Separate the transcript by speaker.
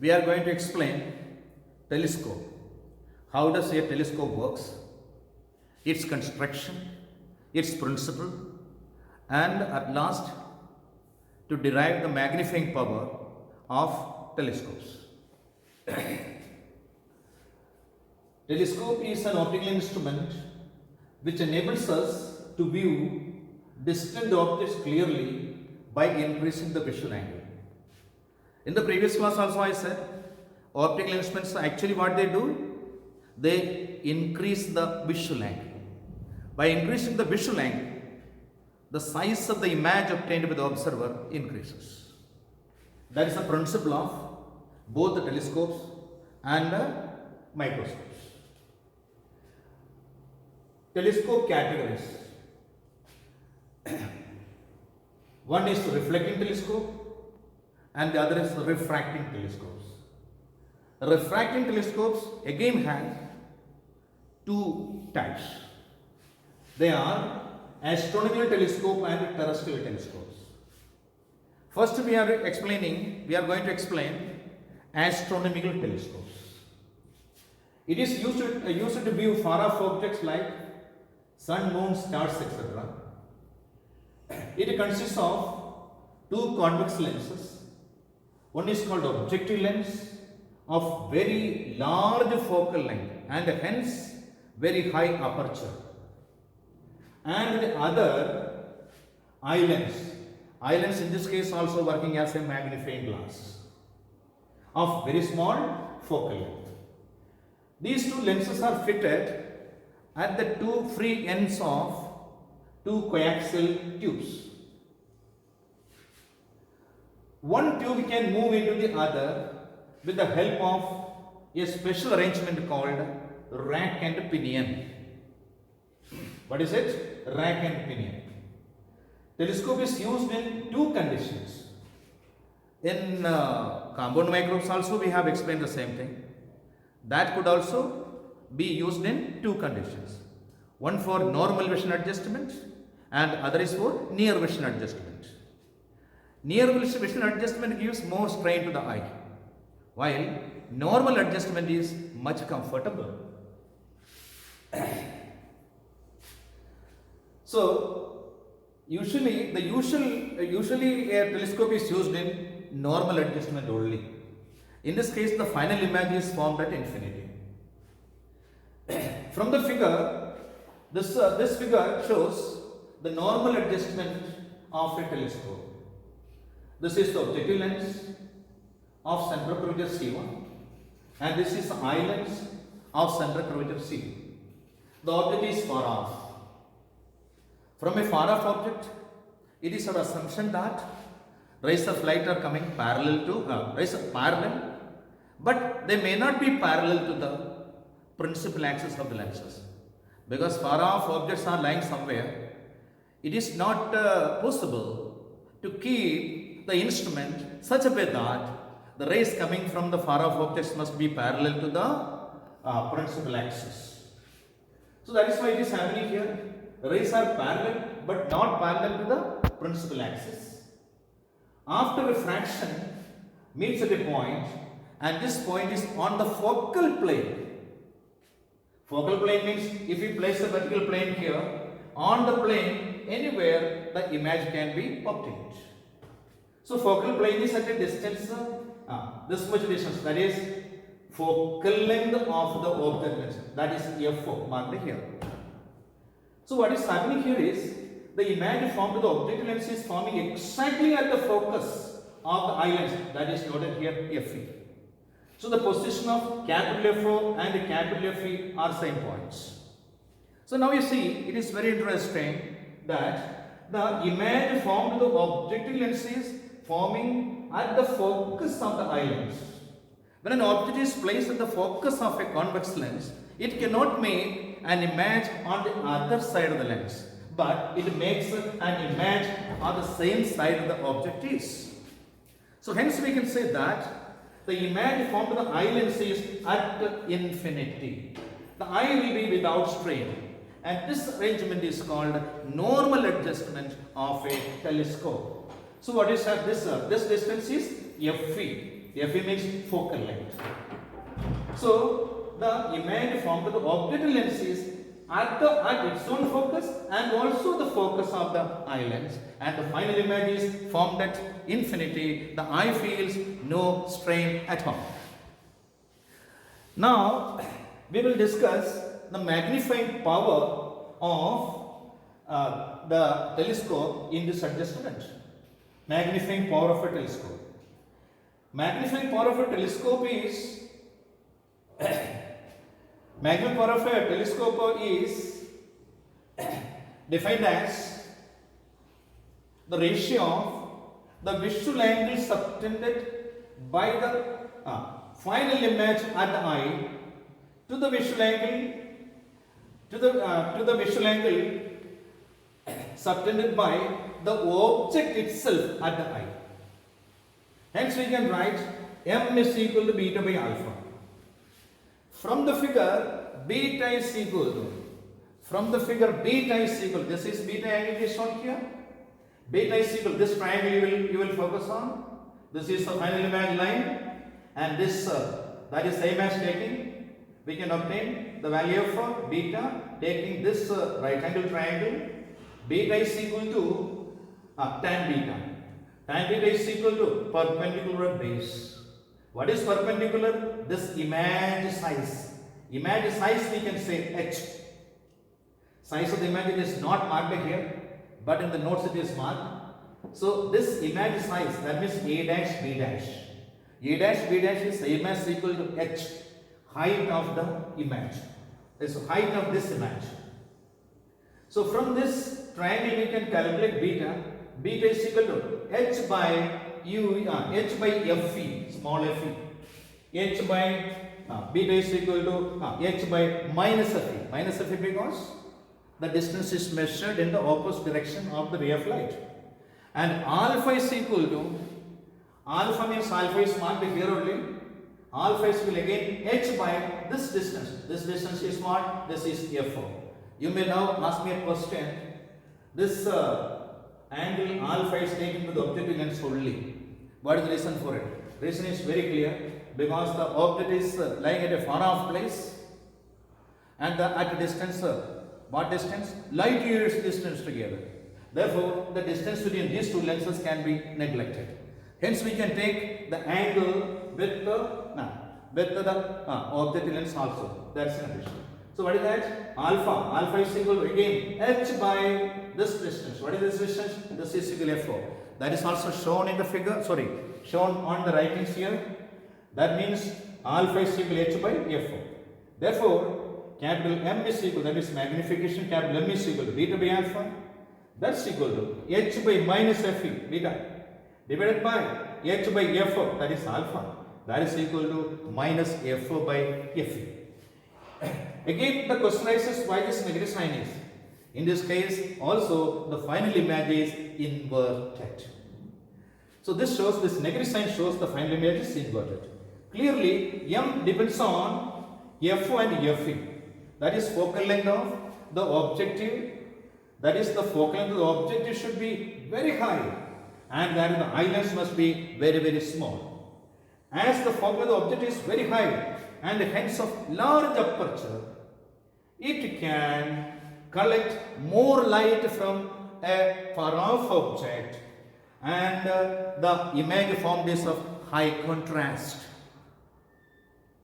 Speaker 1: we are going to explain telescope. How does a telescope works, its construction, its principle, and at last to derive the magnifying power of telescopes. Telescope is an optical instrument which enables us to view distant objects clearly by increasing the visual angle. In the previous class also I said, optical instruments actually what they do, they increase the visual angle. By increasing the visual angle, the size of the image obtained by the observer increases. That is the principle of both the telescopes and the microscopes. Telescope categories. One is reflecting telescope and the other is refracting telescopes. Refracting telescopes again have two types. They are astronomical telescope and terrestrial telescopes. First we are going to explain astronomical telescopes. It is used to view far off objects like sun, moon, stars, etc. It consists of two convex lenses. One is called objective lens of very large focal length and hence very high aperture. And the other eye lens. Eye lens in this case also working as a magnifying glass of very small focal length. These two lenses are fitted at the two free ends of two coaxial tubes. One tube can move into the other with the help of a special arrangement called rack and pinion. What is it? Rack and pinion. Telescope is used in two conditions. In compound microscopes also we have explained the same thing. That could also be used in two conditions. One for normal vision adjustment and other is for near vision adjustment. Near vision adjustment gives more strain to the eye, while normal adjustment is much comfortable. So, usually a telescope is used in normal adjustment only. In this case, the final image is formed at infinity. From the figure, this figure shows the normal adjustment of a telescope. This is the objective lens of central curvature C1 and this is the eye lens of central curvature C. The object is far off. From a far off object, it is our assumption that rays of light are coming parallel, but they may not be parallel to the principal axis of the lenses. Because far off objects are lying somewhere, it is not possible to keep the instrument such a way that the rays coming from the far off objects must be parallel to the principal axis. So that is why it is happening here. The rays are parallel but not parallel to the principal axis. After refraction meets at a point and this point is on the focal plane. Focal plane means if we place a vertical plane here, on the plane anywhere the image can be obtained. So focal plane is at a distance, this much distance, that is focal length of the object, that is f4 marked here. So what is happening here is the image formed with the objective lens is forming exactly at the focus of the eye lens, that is noted here Fe. So the position of capital F4 and capital Fe are same points. So now you see it is very interesting that the image formed with the objective lens is forming at the focus of the eye lens. When an object is placed at the focus of a convex lens, it cannot make an image on the other side of the lens, but it makes an image on the same side of the object is. So hence we can say that the image formed with the eye lens is at infinity. The eye will be without strain, and this arrangement is called normal adjustment of a telescope. So what is this? This distance is Fe. Fe means focal length. So the image formed with the objective lens is at its own focus and also the focus of the eye lens, and the final image is formed at infinity. The eye feels no strain at all. Now we will discuss the magnifying power of the telescope in this adjustment. Magnifying power of a telescope. Magnifying power of a telescope is magnifying power of a telescope is defined as the ratio of the visual angle subtended by the final image at the eye to the visual angle subtended by the object itself at the eye. Hence we can write m is equal to beta by alpha. From the figure beta is equal to this is beta angle is shown here. Beta is equal to this triangle you will focus on. This is the final image line, and this that is same as taking. We can obtain the value of beta taking this right angle triangle. Beta is equal to tan beta. Tan beta is equal to perpendicular base. What is perpendicular? This image size. Image size we can say h. Size of the image is not marked here, but in the notes it is marked. So this image size, that means a dash b dash. A dash b dash is same as equal to h, height of the image. So height of this image. So from this triangle we can calculate beta. Beta is equal to h by h by fe, small fe. H by beta is equal to h by minus fe. Minus fe because the distance is measured in the opposite direction of the ray of light. And alpha is equal to, alpha means alpha is marked here only. Alpha is equal again h by this distance. This distance is what? This is f4. You may now ask me a question. This angle alpha is taken to the objective lens only. What is the reason for it? Reason is very clear. Because the object is lying at a far off place, and at a distance, what distance? Light years distance together. Therefore, the distance between these two lenses can be neglected. Hence, we can take the angle with the objective lens also. That's an addition. So, what is that? Alpha. Alpha is equal to again h by this distance. What is this distance? This is equal to f4. That is also shown in the figure. Sorry, shown on the writings here. That means alpha is equal to h by f4. Therefore, capital M is equal, that is magnification, capital M is equal to beta by alpha. That's equal to h by minus fe, beta, divided by h by f4, that is alpha. That is equal to minus f4 by fe. Again, the question arises why this negative sign is. In this case, also the final image is inverted. So this shows, this negative sign shows the final image is inverted. Clearly, m depends on f and fe. That is focal length of the objective. That is the focal length of the objective should be very high, and then the eye lens must be very, very small. As the focal length of the object is very high and hence of large aperture, it can collect more light from a far off object, and the image formed is of high contrast.